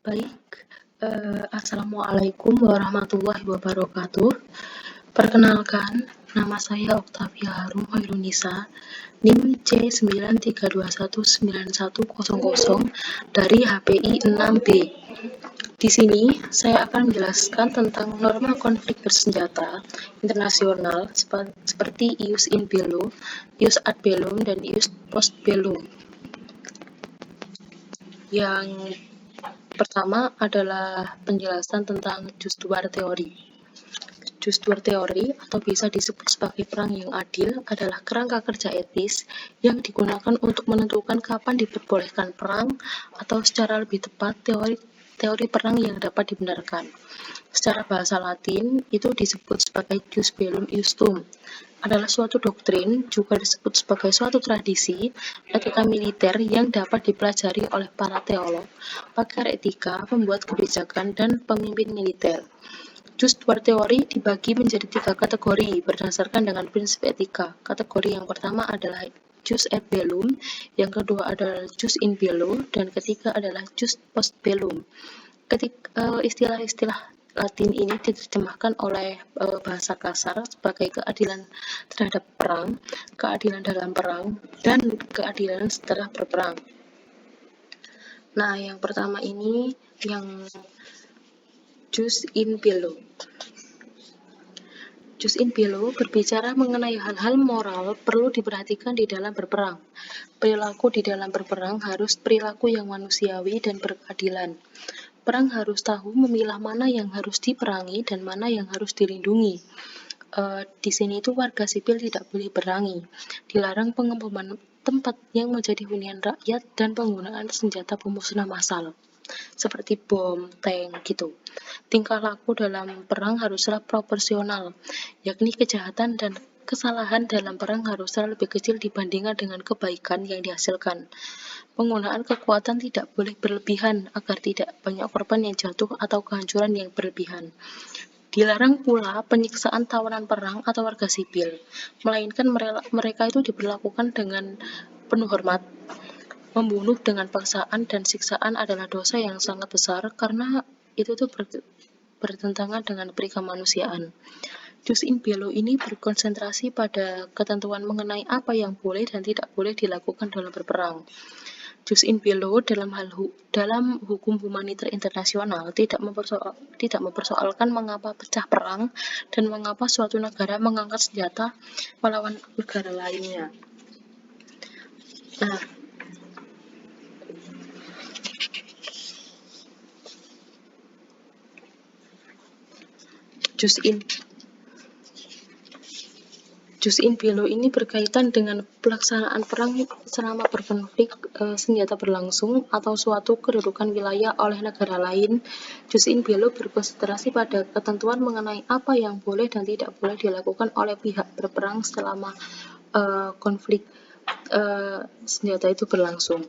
Baik, Assalamualaikum warahmatullahi wabarakatuh. Perkenalkan, nama saya Oktavia Harum Hoirunisa, NIM C93219100 dari HPI 6B. Di sini, saya akan menjelaskan tentang norma konflik bersenjata internasional seperti ius in bello, ius ad bellum, dan ius post bellum. Yang pertama adalah penjelasan tentang jus duar teori. Jus duar teori, atau bisa disebut sebagai perang yang adil, adalah kerangka kerja etis yang digunakan untuk menentukan kapan diperbolehkan perang, atau secara lebih tepat, teori perang yang dapat dibenarkan. Secara bahasa Latin, itu disebut sebagai jus bellum iustum. Adalah suatu doktrin, juga disebut sebagai suatu tradisi etika militer yang dapat dipelajari oleh para teolog, pakar etika, pembuat kebijakan, dan pemimpin militer. Jus duar teori dibagi menjadi 3 kategori berdasarkan dengan prinsip etika. Kategori yang pertama adalah jus ad bellum, yang kedua adalah jus in bello, dan ketiga adalah jus post bellum. Istilah-istilah Latin ini diterjemahkan oleh bahasa kasar sebagai keadilan terhadap perang, keadilan dalam perang, dan keadilan setelah berperang. Nah, yang pertama ini yang jus in bello. Jus in bello berbicara mengenai hal-hal moral perlu diperhatikan di dalam berperang. Perilaku di dalam berperang harus perilaku yang manusiawi dan berkeadilan. Perang harus tahu memilah mana yang harus diperangi dan mana yang harus dilindungi. Di sini itu warga sipil tidak boleh berangi. Dilarang pengeboman tempat yang menjadi hunian rakyat dan penggunaan senjata pemusnah massal seperti bom, tank gitu. Tingkah laku dalam perang haruslah proporsional, yakni kejahatan dan kesalahan dalam perang haruslah lebih kecil dibandingkan dengan kebaikan yang dihasilkan. Penggunaan kekuatan tidak boleh berlebihan agar tidak banyak korban yang jatuh atau kehancuran yang berlebihan. Dilarang pula penyiksaan tawanan perang atau warga sipil, melainkan mereka itu diperlakukan dengan penuh hormat. Membunuh dengan paksaan dan siksaan adalah dosa yang sangat besar karena itu tuh bertentangan dengan peri kemanusiaan. Jus in bello ini berkonsentrasi pada ketentuan mengenai apa yang boleh dan tidak boleh dilakukan dalam berperang. Jus in bello dalam hukum humaniter internasional tidak mempersoalkan mengapa pecah perang dan mengapa suatu negara mengangkat senjata melawan negara lainnya. Nah, Jus in bello ini berkaitan dengan pelaksanaan perang selama berkonflik senjata berlangsung atau suatu kedudukan wilayah oleh negara lain. Jus in bello berkonsentrasi pada ketentuan mengenai apa yang boleh dan tidak boleh dilakukan oleh pihak berperang selama konflik senjata itu berlangsung.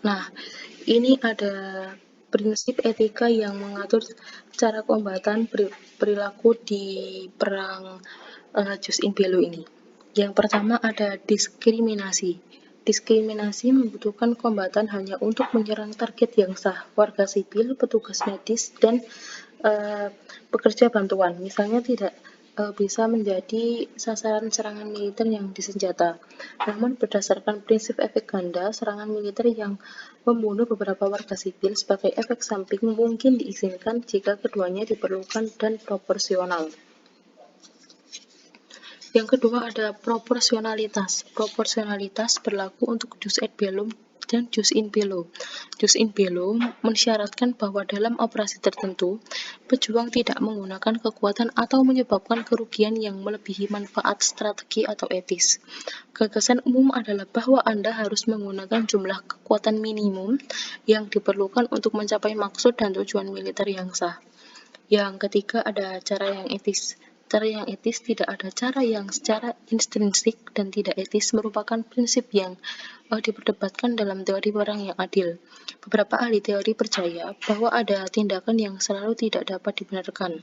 Nah, ini ada prinsip etika yang mengatur cara kombatan perilaku di perang jus in bello ini. Yang pertama ada diskriminasi. Diskriminasi membutuhkan kombatan hanya untuk menyerang target yang sah, warga sipil, petugas medis, dan pekerja bantuan. Misalnya tidak bisa menjadi sasaran serangan militer yang disenjata. Namun berdasarkan prinsip efek ganda, serangan militer yang membunuh beberapa warga sipil sebagai efek samping mungkin diizinkan jika keduanya diperlukan dan proporsional. Yang kedua ada proporsionalitas. Proporsionalitas berlaku untuk jus ad bellum dan jus in bello. Jus in bello mensyaratkan bahwa dalam operasi tertentu, pejuang tidak menggunakan kekuatan atau menyebabkan kerugian yang melebihi manfaat strategi atau etis. Gagasan umum adalah bahwa Anda harus menggunakan jumlah kekuatan minimum yang diperlukan untuk mencapai maksud dan tujuan militer yang sah. Yang ketiga ada cara yang etis. Cara yang etis tidak ada cara yang secara intrinsik dan tidak etis merupakan prinsip yang diperdebatkan dalam teori perang yang adil. Beberapa ahli teori percaya bahwa ada tindakan yang selalu tidak dapat dibenarkan.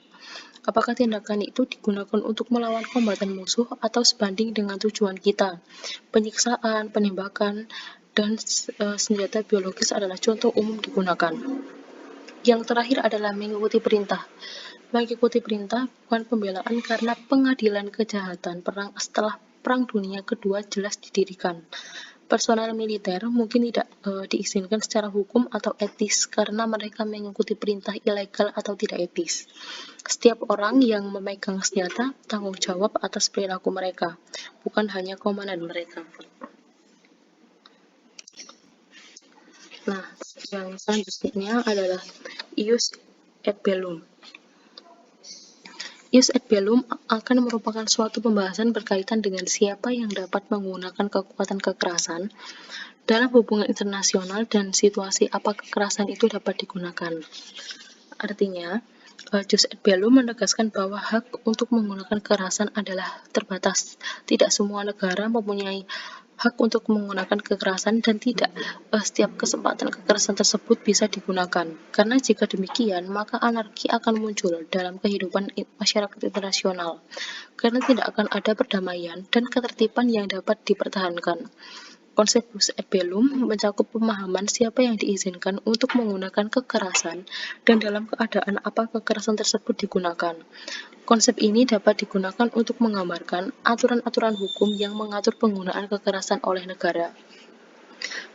Apakah tindakan itu digunakan untuk melawan kombatan musuh atau sebanding dengan tujuan kita? Penyiksaan, penembakan, dan senjata biologis adalah contoh umum digunakan. Yang terakhir adalah mengikuti perintah. Mengikuti perintah bukan pembelaan karena pengadilan kejahatan perang setelah Perang Dunia Kedua jelas didirikan. Personel militer mungkin tidak diizinkan secara hukum atau etis karena mereka mengikuti perintah ilegal atau tidak etis. Setiap orang yang memegang senjata tanggung jawab atas perilaku mereka, bukan hanya komandan mereka. Nah, yang selanjutnya adalah ius et bellum. Ius et bellum akan merupakan suatu pembahasan berkaitan dengan siapa yang dapat menggunakan kekuatan kekerasan dalam hubungan internasional dan situasi apa kekerasan itu dapat digunakan. Artinya, jus et bellum menegaskan bahwa hak untuk menggunakan kekerasan adalah terbatas. Tidak semua negara mempunyai hak untuk menggunakan kekerasan dan tidak setiap kesempatan kekerasan tersebut bisa digunakan. Karena jika demikian, maka anarki akan muncul dalam kehidupan masyarakat internasional. Karena tidak akan ada perdamaian dan ketertiban yang dapat dipertahankan. Konsep jus et bellum mencakup pemahaman siapa yang diizinkan untuk menggunakan kekerasan dan dalam keadaan apa kekerasan tersebut digunakan. Konsep ini dapat digunakan untuk menggambarkan aturan-aturan hukum yang mengatur penggunaan kekerasan oleh negara.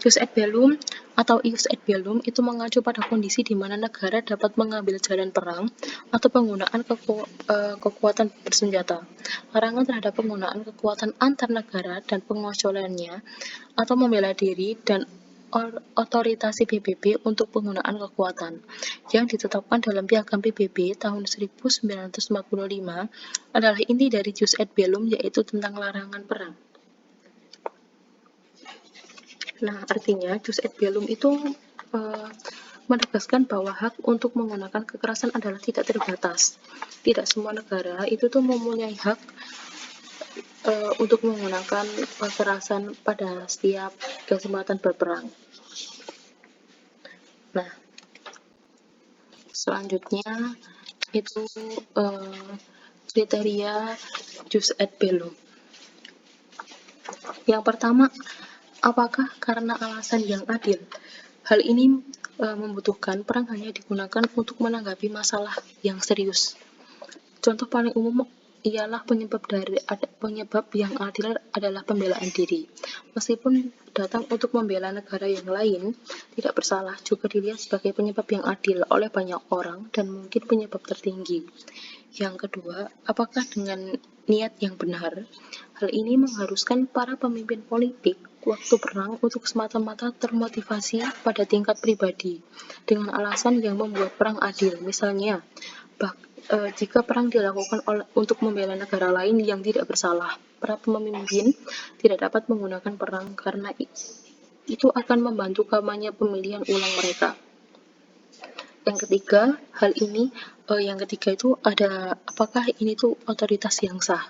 Jus et bellum atau ius et bellum itu mengacu pada kondisi di mana negara dapat mengambil jalan perang atau penggunaan kekuatan bersenjata. Larangan terhadap penggunaan kekuatan antar negara dan pengecualiannya atau membela diri dan otoritasi PBB untuk penggunaan kekuatan yang ditetapkan dalam Piagam PBB tahun 1945 adalah inti dari jus et bellum, yaitu tentang larangan perang. Nah, artinya jus et bellum itu menegaskan bahwa hak untuk menggunakan kekerasan adalah tidak terbatas. Tidak semua negara itu tuh mempunyai hak untuk menggunakan kekerasan pada setiap kesempatan berperang. Nah, selanjutnya itu kriteria jus et bellum. Yang pertama, apakah karena alasan yang adil? Hal ini membutuhkan perang hanya digunakan untuk menanggapi masalah yang serius. Contoh paling umum ialah penyebab yang adil adalah pembelaan diri. Meskipun datang untuk membela negara yang lain tidak bersalah, juga dilihat sebagai penyebab yang adil oleh banyak orang dan mungkin penyebab tertinggi. Yang kedua, apakah dengan niat yang benar? Hal ini mengharuskan para pemimpin politik waktu perang untuk semata-mata termotivasi pada tingkat pribadi dengan alasan yang membuat perang adil. Misalnya, jika perang dilakukan untuk membela negara lain yang tidak bersalah, para pemimpin tidak dapat menggunakan perang karena itu akan membantu kampanye pemilihan ulang mereka. Yang ketiga, yang ketiga itu ada apakah ini tuh otoritas yang sah.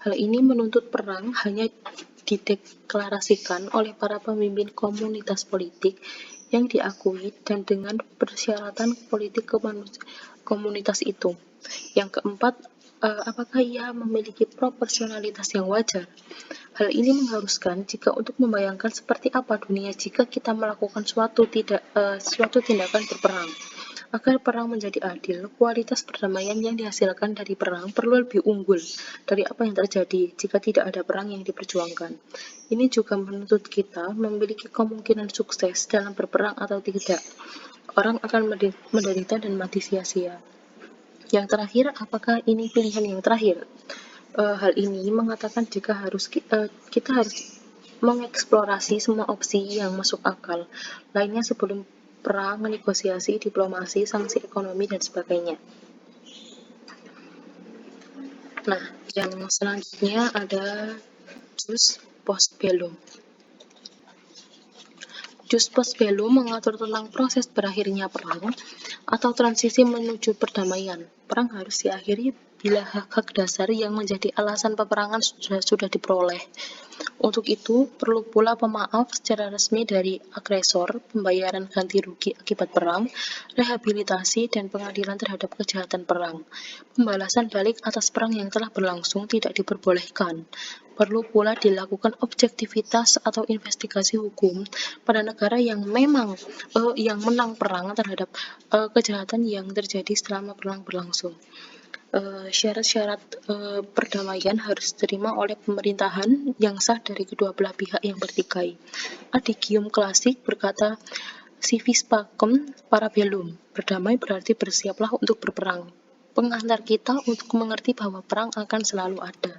Hal ini menuntut perang hanya dideklarasikan oleh para pemimpin komunitas politik yang diakui dan dengan persyaratan politik komunitas itu. Yang keempat, apakah ia memiliki proporsionalitas yang wajar? Hal ini mengharuskan jika untuk membayangkan seperti apa dunia jika kita melakukan suatu tindakan berperang. Agar perang menjadi adil, kualitas perdamaian yang dihasilkan dari perang perlu lebih unggul dari apa yang terjadi jika tidak ada perang yang diperjuangkan. Ini juga menuntut kita memiliki kemungkinan sukses dalam berperang atau tidak. Orang akan menderita dan mati sia-sia. Yang terakhir, apakah ini pilihan yang terakhir? Hal ini mengatakan jika kita harus mengeksplorasi semua opsi yang masuk akal lainnya sebelum perang, negosiasi, diplomasi, sanksi ekonomi, dan sebagainya. Nah, yang selanjutnya ada jus post bellum. Jus post bellum mengatur tentang proses berakhirnya perang atau transisi menuju perdamaian. Perang harus diakhiri bila hak-hak dasar yang menjadi alasan peperangan sudah diperoleh. Untuk itu, perlu pula pemaaf secara resmi dari agresor, pembayaran ganti rugi akibat perang, rehabilitasi, dan pengadilan terhadap kejahatan perang. Pembalasan balik atas perang yang telah berlangsung tidak diperbolehkan. Perlu pula dilakukan objektivitas atau investigasi hukum pada negara yang yang menang perang terhadap kejahatan yang terjadi selama perang berlangsung. Syarat-syarat perdamaian harus diterima oleh pemerintahan yang sah dari kedua belah pihak yang bertikai. Adigium klasik berkata, "Si vis pacem para bellum." Berdamai berarti bersiaplah untuk berperang. Pengantar kita untuk mengerti bahwa perang akan selalu ada.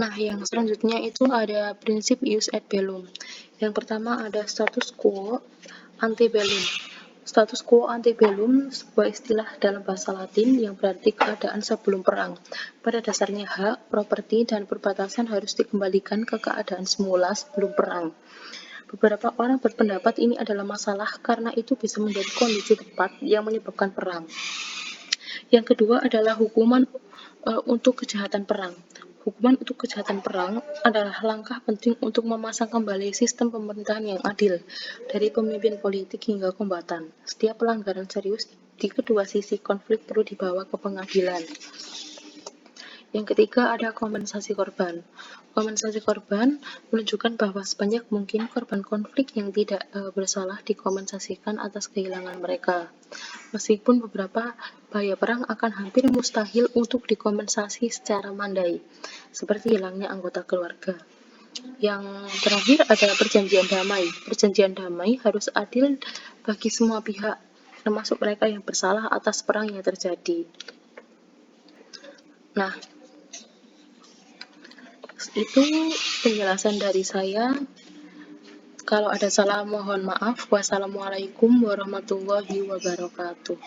Nah, yang selanjutnya itu ada prinsip ius et bellum. Yang pertama ada status quo ante bellum. Status quo ante bellum sebuah istilah dalam bahasa Latin yang berarti keadaan sebelum perang. Pada dasarnya hak, properti, dan perbatasan harus dikembalikan ke keadaan semula sebelum perang. Beberapa orang berpendapat ini adalah masalah karena itu bisa menjadi kondisi tepat yang menyebabkan perang. Yang kedua adalah hukuman untuk kejahatan perang. Hukuman untuk kejahatan perang adalah langkah penting untuk memasang kembali sistem pemerintahan yang adil, dari pemimpin politik hingga kombatan. Setiap pelanggaran serius di kedua sisi konflik perlu dibawa ke pengadilan. Yang ketiga ada kompensasi korban. Kompensasi korban menunjukkan bahwa sebanyak mungkin korban konflik yang tidak bersalah dikompensasikan atas kehilangan mereka. Meskipun beberapa bahaya perang akan hampir mustahil untuk dikompensasi secara mandai, seperti hilangnya anggota keluarga. Yang terakhir adalah perjanjian damai. Perjanjian damai harus adil bagi semua pihak, termasuk mereka yang bersalah atas perang yang terjadi. Nah, itu penjelasan dari saya. Kalau ada salah mohon maaf. Wassalamualaikum warahmatullahi wabarakatuh.